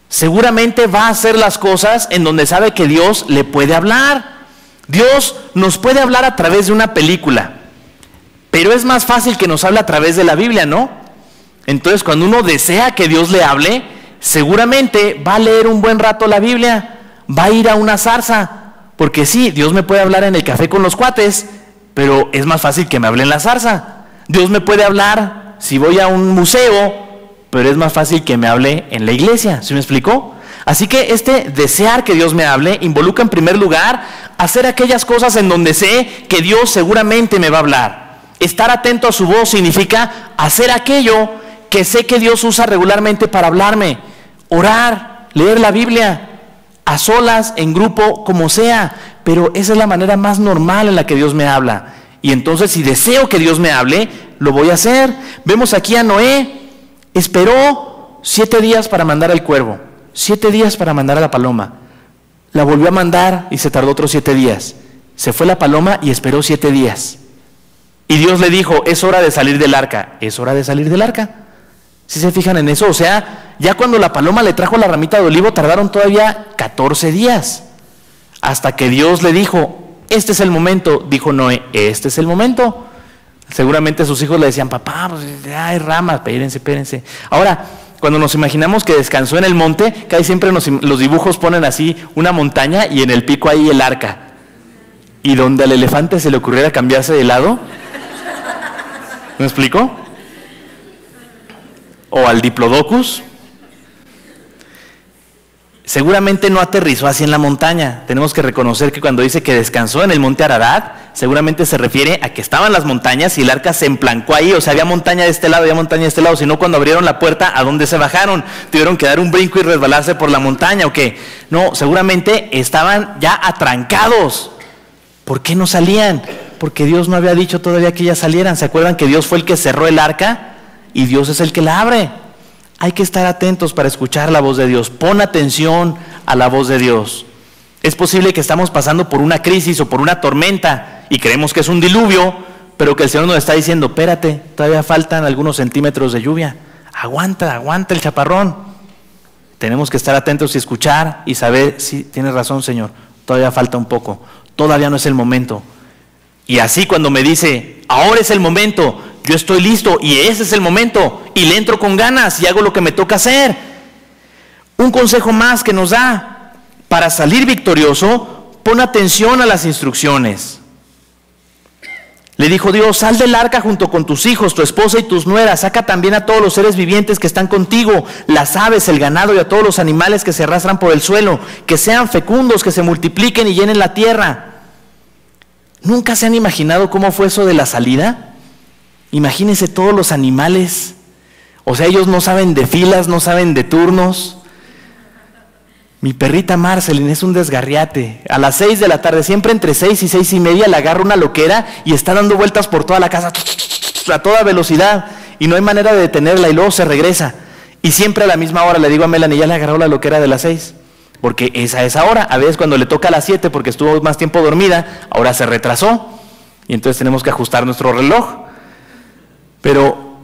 S1: seguramente va a hacer las cosas en donde sabe que Dios le puede hablar. Dios nos puede hablar a través de una película, pero es más fácil que nos hable a través de la Biblia, ¿no? Entonces, cuando uno desea que Dios le hable, seguramente va a leer un buen rato la Biblia, va a ir a una zarza, porque sí, Dios me puede hablar en el café con los cuates, pero es más fácil que me hable en la zarza. Dios me puede hablar si voy a un museo, pero es más fácil que me hable en la iglesia. ¿Sí me explicó? Así que este desear que Dios me hable involucra en primer lugar hacer aquellas cosas en donde sé que Dios seguramente me va a hablar. Estar atento a su voz significa hacer aquello que sé que Dios usa regularmente para hablarme. Orar, leer la Biblia, a solas, en grupo, como sea, pero esa es la manera más normal en la que Dios me habla. Y entonces, si deseo que Dios me hable, lo voy a hacer. Vemos aquí a Noé, esperó 7 días para mandar al cuervo, 7 días para mandar a la paloma. La volvió a mandar y se tardó otros 7 días. Se fue la paloma y esperó 7 días. Y Dios le dijo, es hora de salir del arca. Es hora de salir del arca. ¿Sí se fijan en eso? O sea, ya cuando la paloma le trajo la ramita de olivo, tardaron todavía 14 días. Hasta que Dios le dijo, este es el momento. Dijo Noé, este es el momento. Seguramente sus hijos le decían, papá, pues hay ramas, espérense. Ahora, cuando nos imaginamos que descansó en el monte, casi siempre los dibujos ponen así una montaña y en el pico ahí el arca. Y donde al elefante se le ocurriera cambiarse de lado, ¿me explico? O al diplodocus, seguramente no aterrizó así en la montaña. Tenemos que reconocer que cuando dice que descansó en el monte Ararat, seguramente se refiere a que estaban las montañas y el arca se emplancó ahí. O sea, había montaña de este lado, había montaña de este lado. Sino cuando abrieron la puerta, ¿a dónde se bajaron? ¿Tuvieron que dar un brinco y resbalarse por la montaña o qué? No, seguramente estaban ya atrancados. ¿Por qué no salían? Porque Dios no había dicho todavía que ellas salieran. ¿Se acuerdan que Dios fue el que cerró el arca? Y Dios es el que la abre. Hay que estar atentos para escuchar la voz de Dios. Pon atención a la voz de Dios. Es posible que estamos pasando por una crisis o por una tormenta y creemos que es un diluvio, pero que el Señor nos está diciendo, espérate, todavía faltan algunos centímetros de lluvia. Aguanta el chaparrón. Tenemos que estar atentos y escuchar y saber, sí, tienes razón, Señor, todavía falta un poco. Todavía no es el momento. Y así cuando me dice, ahora es el momento, yo estoy listo y ese es el momento y le entro con ganas y hago lo que me toca hacer. Un consejo más que nos da, para salir victorioso, pon atención a las instrucciones. Le dijo Dios, sal del arca junto con tus hijos, tu esposa y tus nueras, saca también a todos los seres vivientes que están contigo, las aves, el ganado y a todos los animales que se arrastran por el suelo, que sean fecundos, que se multipliquen y llenen la tierra. ¿Nunca se han imaginado cómo fue eso de la salida? Imagínense todos los animales, o sea, ellos no saben de filas, no saben de turnos. Mi perrita Marceline es un desgarriate. A las 6 de la tarde, siempre entre 6 y 6 y media, le agarra una loquera y está dando vueltas por toda la casa a toda velocidad y no hay manera de detenerla y luego se regresa. Y siempre a la misma hora le digo a Melanie, ya le agarró la loquera de las 6, porque es a esa hora. A veces cuando le toca a las 7 porque estuvo más tiempo dormida, ahora se retrasó y entonces tenemos que ajustar nuestro reloj. Pero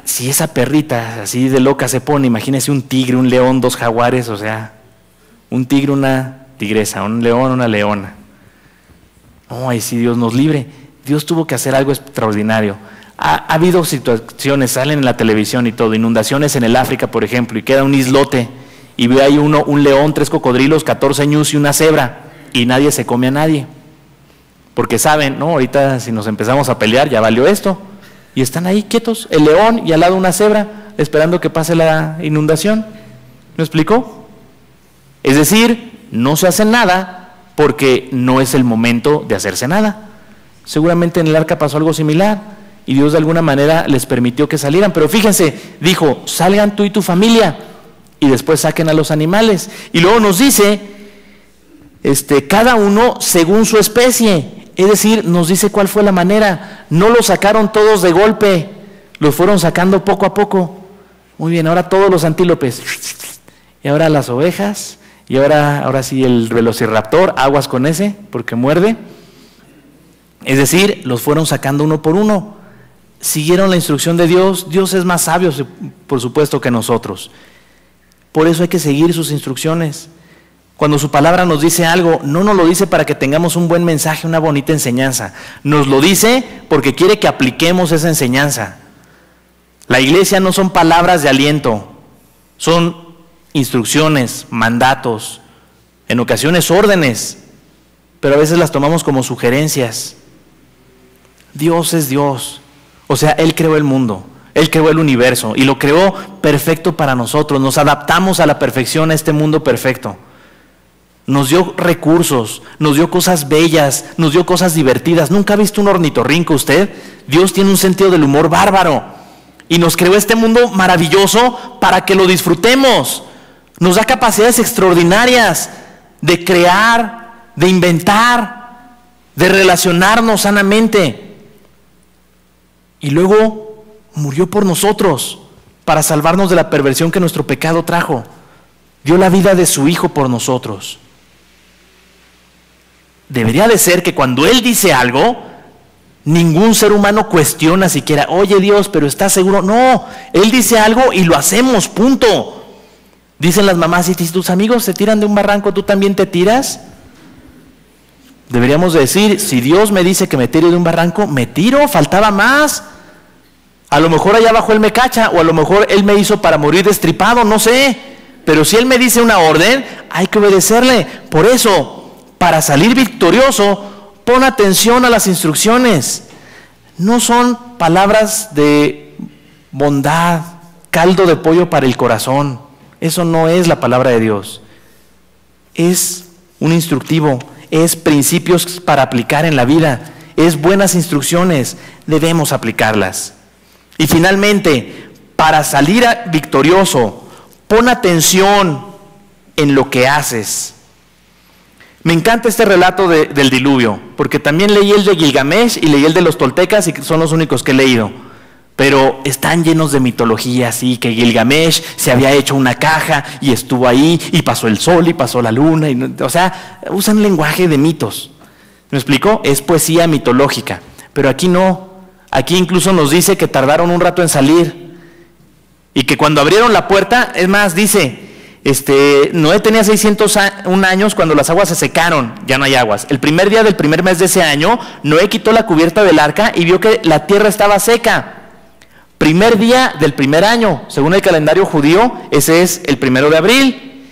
S1: si esa perrita así de loca se pone, imagínese un tigre, un león, 2 jaguares, o sea, un tigre, una tigresa, un león, una leona. Ay, si Dios nos libre. Dios tuvo que hacer algo extraordinario. Ha habido situaciones, salen en la televisión y todo, inundaciones en el África, por ejemplo, y queda un islote, y ve ahí un león, 3 cocodrilos, 14 ñus y una cebra, y nadie se come a nadie. Porque saben, no, ahorita si nos empezamos a pelear, ya valió esto. Y están ahí quietos, el león y al lado una cebra, esperando que pase la inundación. ¿Me explicó? Es decir, no se hace nada porque no es el momento de hacerse nada. Seguramente en el arca pasó algo similar y Dios de alguna manera les permitió que salieran, pero fíjense, dijo, salgan tú y tu familia y después saquen a los animales. Y luego nos dice, cada uno según su especie, es decir, nos dice cuál fue la manera. No los sacaron todos de golpe, los fueron sacando poco a poco. Muy bien, ahora todos los antílopes, y ahora las ovejas, y ahora sí el velociraptor, aguas con ese, porque muerde. Es decir, los fueron sacando uno por uno. Siguieron la instrucción de Dios. Dios es más sabio, por supuesto, que nosotros. Por eso hay que seguir sus instrucciones. Cuando su palabra nos dice algo, no nos lo dice para que tengamos un buen mensaje, una bonita enseñanza. Nos lo dice porque quiere que apliquemos esa enseñanza. La iglesia no son palabras de aliento, son instrucciones, mandatos, en ocasiones órdenes, pero a veces las tomamos como sugerencias. Dios es Dios, o sea, Él creó el mundo, Él creó el universo y lo creó perfecto para nosotros. Nos adaptamos a la perfección, a este mundo perfecto. Nos dio recursos, nos dio cosas bellas, nos dio cosas divertidas. ¿Nunca ha visto un ornitorrinco usted? Dios tiene un sentido del humor bárbaro y nos creó este mundo maravilloso para que lo disfrutemos. Nos da capacidades extraordinarias de crear, de inventar, de relacionarnos sanamente. Y luego murió por nosotros para salvarnos de la perversión que nuestro pecado trajo. Dio la vida de su Hijo por nosotros. Debería de ser que cuando Él dice algo, ningún ser humano cuestiona siquiera, oye Dios, pero ¿estás seguro? No, Él dice algo y lo hacemos, punto. Dicen las mamás, si tus amigos se tiran de un barranco, ¿tú también te tiras? Deberíamos decir, si Dios me dice que me tire de un barranco, me tiro, faltaba más. A lo mejor allá abajo Él me cacha, o a lo mejor Él me hizo para morir destripado, no sé. Pero si Él me dice una orden, hay que obedecerle. Por eso, para salir victorioso, pon atención a las instrucciones. No son palabras de bondad, caldo de pollo para el corazón. Eso no es la palabra de Dios. Es un instructivo, es principios para aplicar en la vida, es buenas instrucciones, debemos aplicarlas. Y finalmente, para salir victorioso, pon atención en lo que haces. Me encanta este relato del diluvio, porque también leí el de Gilgamesh y leí el de los toltecas y son los únicos que he leído. Pero están llenos de mitología, así que Gilgamesh se había hecho una caja y estuvo ahí y pasó el sol y pasó la luna. O sea, usan lenguaje de mitos. ¿Me explico? Es poesía mitológica. Pero aquí no. Aquí incluso nos dice que tardaron un rato en salir. Y que cuando abrieron la puerta, es más, dice, Noé tenía 601 años cuando las aguas se secaron, ya no hay aguas. El primer día del primer mes de ese año, Noé quitó la cubierta del arca y vio que la tierra estaba seca. Primer día del primer año, según el calendario judío, ese es el 1 de abril.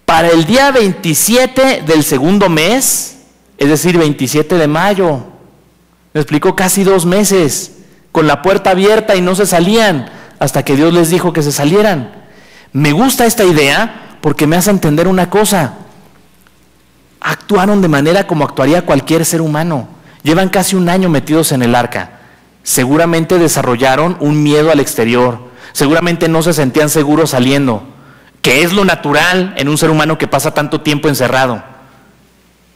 S1: Para el día 27 del segundo mes, es decir, 27 de mayo, me explicó, casi 2 meses, con la puerta abierta y no se salían, hasta que Dios les dijo que se salieran. Me gusta esta idea porque me hace entender una cosa. Actuaron de manera como actuaría cualquier ser humano. Llevan casi 1 año metidos en el arca. Seguramente desarrollaron un miedo al exterior, seguramente no se sentían seguros saliendo, que es lo natural en un ser humano que pasa tanto tiempo encerrado.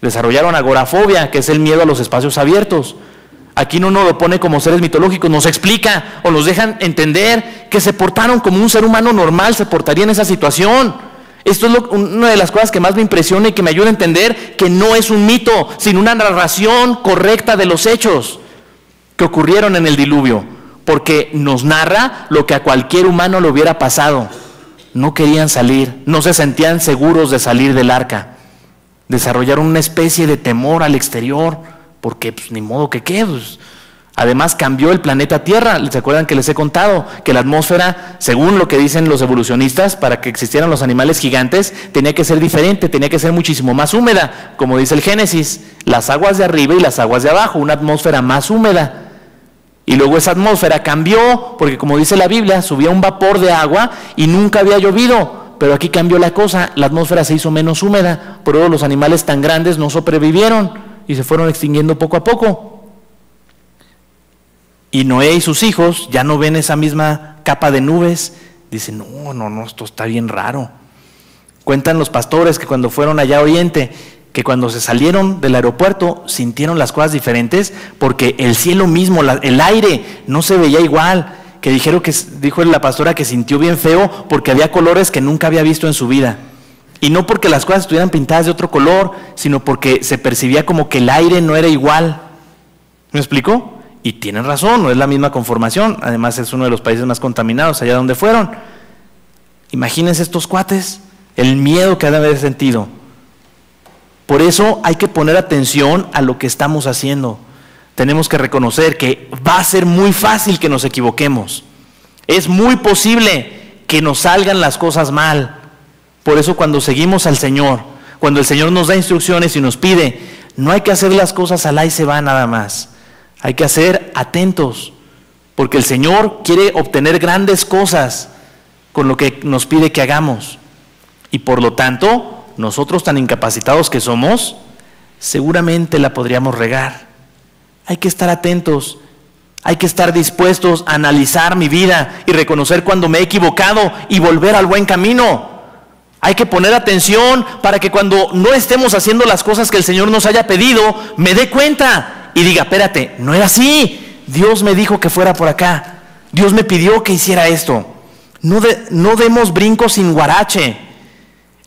S1: Desarrollaron agorafobia, que es el miedo a los espacios abiertos. Aquí no nos lo pone como seres mitológicos, nos explica o nos dejan entender que se portaron como un ser humano normal se portaría en esa situación. Esto es una de las cosas que más me impresiona y que me ayuda a entender que no es un mito, sino una narración correcta de los hechos que ocurrieron en el diluvio, porque nos narra lo que a cualquier humano le hubiera pasado. No querían salir, no se sentían seguros de salir del arca. Desarrollaron una especie de temor al exterior, porque pues, ni modo que qué. Pues. Además cambió el planeta Tierra. ¿Se acuerdan que les he contado? Que la atmósfera, según lo que dicen los evolucionistas, para que existieran los animales gigantes, tenía que ser diferente, tenía que ser muchísimo más húmeda, como dice el Génesis, las aguas de arriba y las aguas de abajo, una atmósfera más húmeda. Y luego esa atmósfera cambió, porque como dice la Biblia, subía un vapor de agua y nunca había llovido. pero aquí cambió la cosa, la atmósfera se hizo menos húmeda, por eso los animales tan grandes no sobrevivieron y se fueron extinguiendo poco a poco. Y Noé y sus hijos ya no ven esa misma capa de nubes, dicen, no, esto está bien raro. Cuentan los pastores que cuando fueron allá a Oriente, que cuando se salieron del aeropuerto sintieron las cosas diferentes porque el cielo mismo, el aire no se veía igual, que dijo la pastora que sintió bien feo porque había colores que nunca había visto en su vida. Y no porque las cosas estuvieran pintadas de otro color, sino porque se percibía como que el aire no era igual. ¿Me explico? Y tienen razón, no es la misma conformación, además es uno de los países más contaminados allá donde fueron. Imagínense estos cuates, el miedo que han de haber sentido. Por eso hay que poner atención a lo que estamos haciendo. Tenemos que reconocer que va a ser muy fácil que nos equivoquemos. Es muy posible que nos salgan las cosas mal. Por eso cuando seguimos al Señor, cuando el Señor nos da instrucciones y nos pide, no hay que hacer las cosas al ahí se va nada más. Hay que ser atentos, porque el Señor quiere obtener grandes cosas con lo que nos pide que hagamos. Y por lo tanto, nosotros tan incapacitados que somos, seguramente la podríamos regar. Hay que estar atentos, hay que estar dispuestos a analizar mi vida y reconocer cuando me he equivocado y volver al buen camino. Hay que poner atención para que cuando no estemos haciendo las cosas que el Señor nos haya pedido, me dé cuenta y diga, espérate, no era así. Dios me dijo que fuera por acá. Dios me pidió que hiciera esto. No demos brincos sin guarache.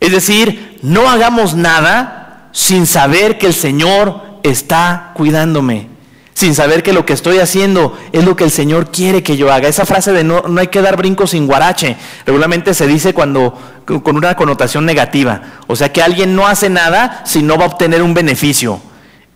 S1: Es decir, no hagamos nada sin saber que el Señor está cuidándome, sin saber que lo que estoy haciendo es lo que el Señor quiere que yo haga. Esa frase de no hay que dar brincos sin guarache, regularmente se dice con una connotación negativa. O sea que alguien no hace nada si no va a obtener un beneficio.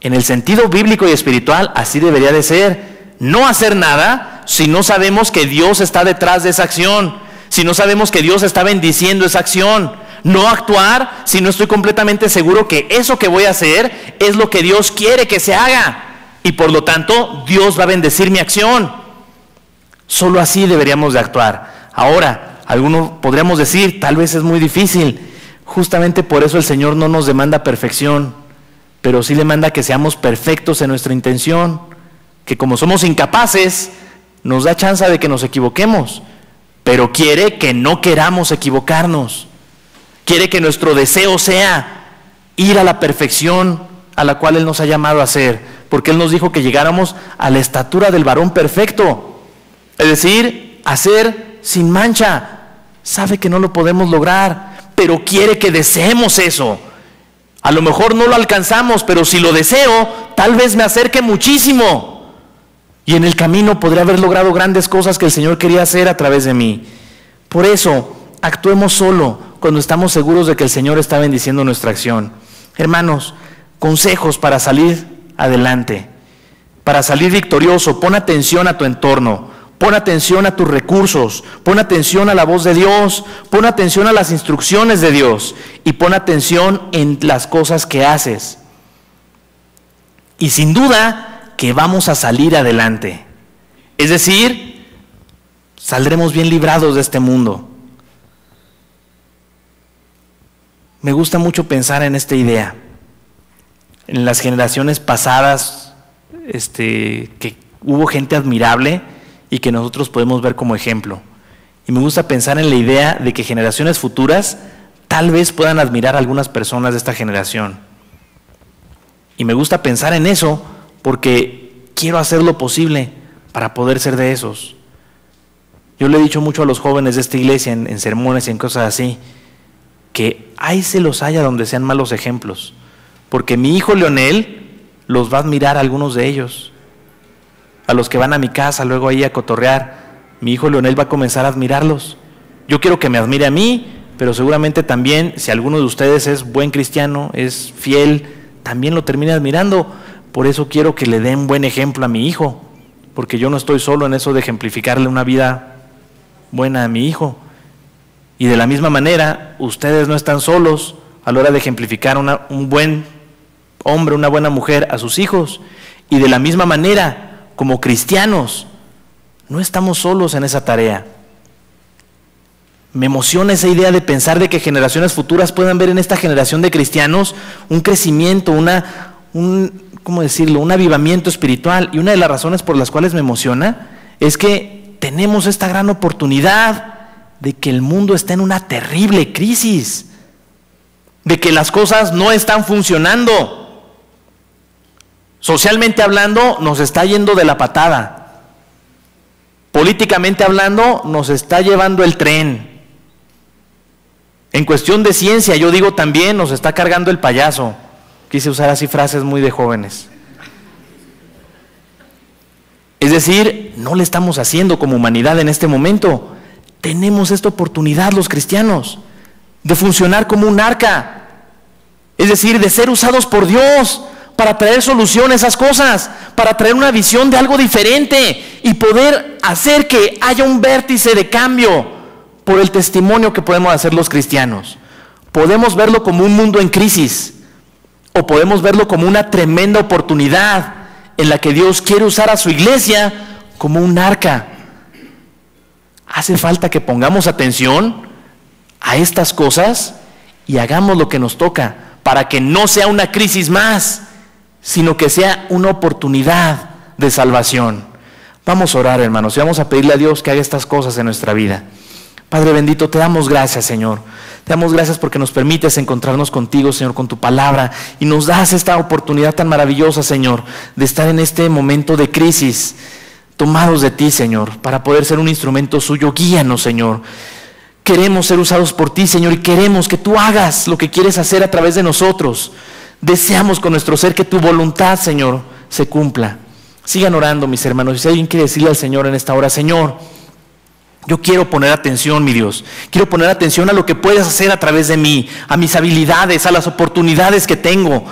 S1: En el sentido bíblico y espiritual, así debería de ser. No hacer nada si no sabemos que Dios está detrás de esa acción, si no sabemos que Dios está bendiciendo esa acción. No actuar si no estoy completamente seguro que eso que voy a hacer es lo que Dios quiere que se haga. Y por lo tanto, Dios va a bendecir mi acción. Solo así deberíamos de actuar. Ahora, algunos podríamos decir, tal vez es muy difícil. Justamente por eso el Señor no nos demanda perfección, pero sí demanda que seamos perfectos en nuestra intención, que como somos incapaces, nos da chance de que nos equivoquemos, pero quiere que no queramos equivocarnos. Quiere que nuestro deseo sea ir a la perfección a la cual Él nos ha llamado a hacer, porque Él nos dijo que llegáramos a la estatura del varón perfecto, es decir, a ser sin mancha. Sabe que no lo podemos lograr, pero quiere que deseemos eso. A lo mejor no lo alcanzamos, pero si lo deseo, tal vez me acerque muchísimo, y en el camino podría haber logrado grandes cosas que el Señor quería hacer a través de mí. Por eso, actuemos solo cuando estamos seguros de que el Señor está bendiciendo nuestra acción. Hermanos, consejos para salir adelante, para salir victorioso. Pon atención a tu entorno, pon atención a tus recursos, pon atención a la voz de Dios, pon atención a las instrucciones de Dios y pon atención en las cosas que haces. Y sin duda que vamos a salir adelante. Es decir, saldremos bien librados de este mundo. Me gusta mucho pensar en esta idea. En las generaciones pasadas, que hubo gente admirable y que nosotros podemos ver como ejemplo. Y me gusta pensar en la idea de que generaciones futuras tal vez puedan admirar a algunas personas de esta generación. Y me gusta pensar en eso porque quiero hacer lo posible para poder ser de esos. Yo le he dicho mucho a los jóvenes de esta iglesia en sermones y en cosas así, que ahí se los haya donde sean malos ejemplos, porque mi hijo Leonel los va a admirar a algunos de ellos. A los que van a mi casa luego ahí a cotorrear, mi hijo Leonel va a comenzar a admirarlos. Yo quiero que me admire a mí, pero seguramente también si alguno de ustedes es buen cristiano, es fiel, también lo termine admirando. Por eso quiero que le den buen ejemplo a mi hijo, porque yo no estoy solo en eso de ejemplificarle una vida buena a mi hijo. Y de la misma manera, ustedes no están solos a la hora de ejemplificar un buen hombre, una buena mujer a sus hijos. Y de la misma manera, como cristianos, no estamos solos en esa tarea. Me emociona esa idea de pensar de que generaciones futuras puedan ver en esta generación de cristianos un crecimiento, ¿cómo decirlo?, un avivamiento espiritual. Y una de las razones por las cuales me emociona es que tenemos esta gran oportunidad de que el mundo está en una terrible crisis, de que las cosas no están funcionando. Socialmente hablando, nos está yendo de la patada. Políticamente hablando, nos está llevando el tren. En cuestión de ciencia, yo digo también, nos está cargando el payaso. Quise usar así frases muy de jóvenes. Es decir, no le estamos haciendo como humanidad en este momento. Tenemos esta oportunidad los cristianos de funcionar como un arca. Es decir, de ser usados por Dios para traer solución a esas cosas, para traer una visión de algo diferente y poder hacer que haya un vértice de cambio por el testimonio que podemos hacer los cristianos. Podemos verlo como un mundo en crisis o podemos verlo como una tremenda oportunidad en la que Dios quiere usar a su iglesia como un arca. Hace falta que pongamos atención a estas cosas y hagamos lo que nos toca para que no sea una crisis más, sino que sea una oportunidad de salvación. Vamos a orar, hermanos, y vamos a pedirle a Dios que haga estas cosas en nuestra vida. Padre bendito, te damos gracias, Señor. Te damos gracias porque nos permites encontrarnos contigo, Señor, con tu palabra, y nos das esta oportunidad tan maravillosa, Señor, de estar en este momento de crisis, tomados de ti, Señor, para poder ser un instrumento suyo. Guíanos, Señor. Queremos ser usados por ti, Señor, y queremos que tú hagas lo que quieres hacer a través de nosotros. Deseamos con nuestro ser que tu voluntad, Señor, se cumpla. Sigan orando, mis hermanos. Y si alguien quiere decirle al Señor en esta hora: Señor, yo quiero poner atención, mi Dios. Quiero poner atención a lo que puedes hacer a través de mí, a mis habilidades, a las oportunidades que tengo,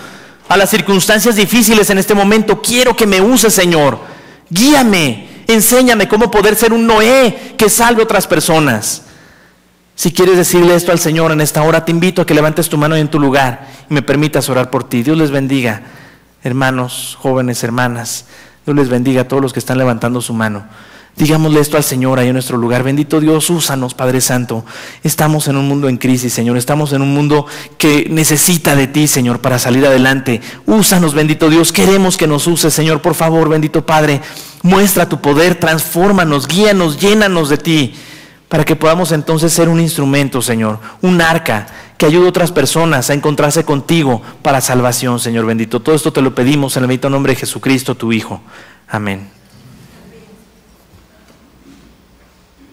S1: a las circunstancias difíciles en este momento. Quiero que me uses, Señor. Guíame, enséñame cómo poder ser un Noé que salve a otras personas. Si quieres decirle esto al Señor en esta hora, te invito a que levantes tu mano en tu lugar y me permitas orar por ti. Dios les bendiga, hermanos, jóvenes, hermanas. Dios les bendiga a todos los que están levantando su mano. Digámosle esto al Señor ahí en nuestro lugar. Bendito Dios, úsanos, Padre Santo. Estamos en un mundo en crisis, Señor. Estamos en un mundo que necesita de ti, Señor, para salir adelante. Úsanos, bendito Dios. Queremos que nos uses, Señor. Por favor, bendito Padre, muestra tu poder, transfórmanos, guíanos, llénanos de ti, para que podamos entonces ser un instrumento, Señor, un arca que ayude a otras personas a encontrarse contigo para salvación, Señor bendito. Todo esto te lo pedimos en el bendito nombre de Jesucristo, tu Hijo. Amén.